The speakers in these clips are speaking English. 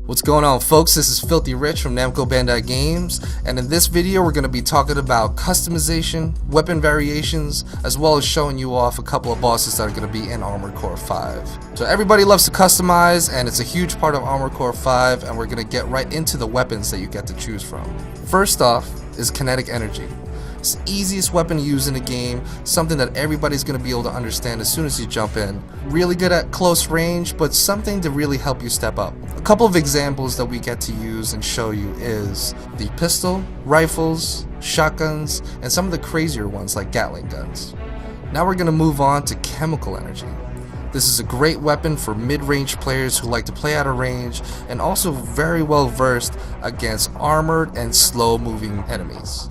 What's going on, folks? This is Filthy Rich from Bandai Games, and in this video we're going to be talking about customization, weapon variations, as well as showing you off a couple of bosses that are going to be in Armored Core 5. So everybody loves to customize, and it's a huge part of Armored Core 5, and we're going to get right into the weapons that you get to choose from. First off is kinetic energy. It's the easiest weapon to use in the game, something that everybody's going to be able to understand as soon as you jump in. Really good at close range, but something to really help you step up. A couple of examples that we get to use and show you is the pistol, rifles, shotguns, and some of the crazier ones like Gatling guns. Now we're going to move on to chemical energy. This is a great weapon for mid-range players who like to play out of range and also very well versed against armored and slow-moving enemies.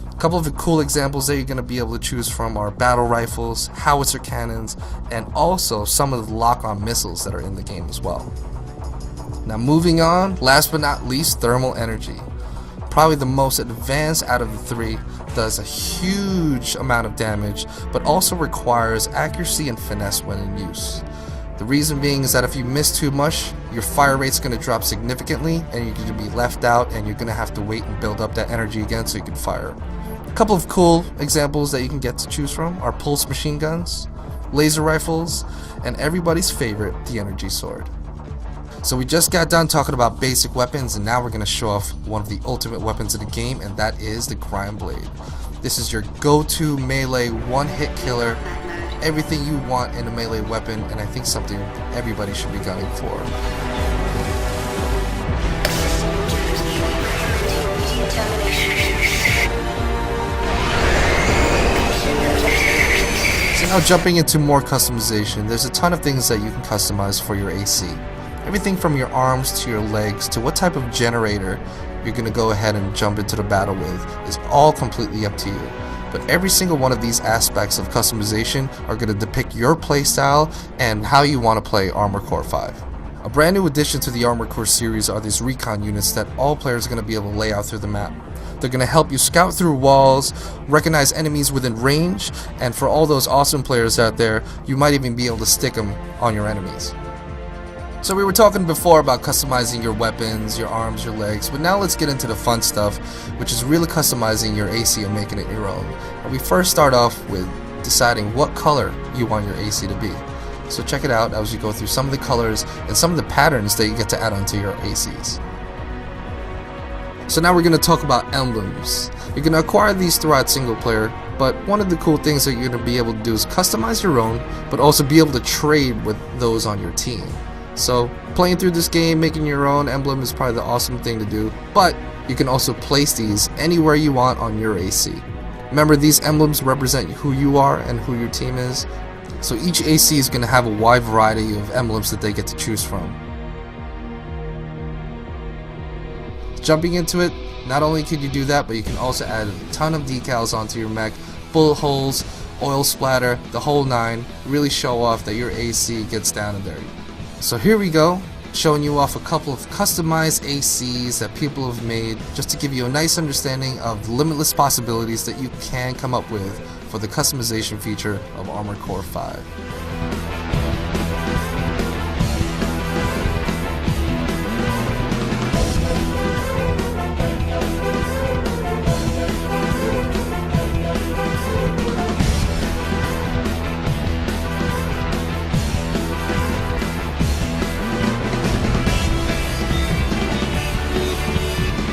A couple of the cool examples that you're going to be able to choose from are battle rifles, howitzer cannons, and also some of the lock-on missiles that are in the game as well. Now moving on, last but not least, thermal energy. Probably the most advanced out of the three, does a huge amount of damage, but also requires accuracy and finesse when in use. The reason being is that if you miss too much, your fire rate's going to drop significantly and you're going to be left out and you're going to have to wait and build up that energy again so you can fire. A couple of cool examples that you can get to choose from are pulse machine guns, laser rifles, and everybody's favorite, the energy sword. So we just got done talking about basic weapons, and now we're going to show off one of the ultimate weapons in the game, and that is the Grind Blade. This is your go-to melee one-hit killer, everything you want in a melee weapon, and I think something everybody should be gunning for. So now jumping into more customization, there's a ton of things that you can customize for your AC. Everything from your arms to your legs to what type of generator you're going to go ahead and jump into the battle with is all completely up to you. But every single one of these aspects of customization are going to depict your playstyle and how you want to play Armored Core 5. A brand new addition to the Armored Core series are these recon units that all players are going to be able to lay out through the map. They're going to help you scout through walls, recognize enemies within range, and for all those awesome players out there, you might even be able to stick them on your enemies. So we were talking before about customizing your weapons, your arms, your legs, but now let's get into the fun stuff, which is really customizing your AC and making it your own. And we first start off with deciding what color you want your AC to be. So check it out as we go through some of the colors and some of the patterns that you get to add onto your ACs. So now we're going to talk about emblems. You're going to acquire these throughout single player, but one of the cool things that you're going to be able to do is customize your own, but also be able to trade with those on your team. So playing through this game, making your own emblem is probably the awesome thing to do, but you can also place these anywhere you want on your AC. Remember, these emblems represent who you are and who your team is, so each AC is going to have a wide variety of emblems that they get to choose from. Jumping into it, not only can you do that, but you can also add a ton of decals onto your mech, bullet holes, oil splatter, the whole nine, really show off that your AC gets down and dirty. So here we go, showing you off a couple of customized ACs that people have made just to give you a nice understanding of the limitless possibilities that you can come up with for the customization feature of Armored Core 5.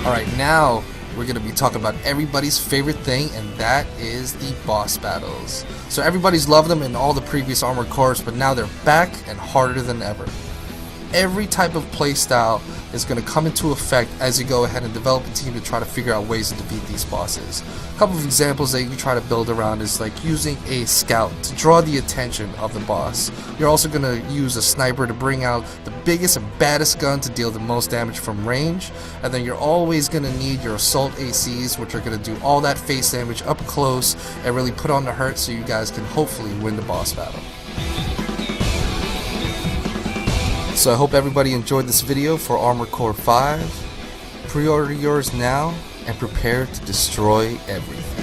Alright, now we're going to be talking about everybody's favorite thing, and that is the boss battles. So everybody's loved them in all the previous Armored Cores, but now they're back and harder than ever. Every type of playstyle is going to come into effect as you go ahead and develop a team to try to figure out ways to defeat these bosses. A couple of examples that you can try to build around is like using a scout to draw the attention of the boss. You're also going to use a sniper to bring out the biggest and baddest gun to deal the most damage from range, and then you're always going to need your assault ACs, which are going to do all that face damage up close and really put on the hurt so you guys can hopefully win the boss battle. So I hope everybody enjoyed this video for Armored Core 5. Pre-order yours now and prepare to destroy everything.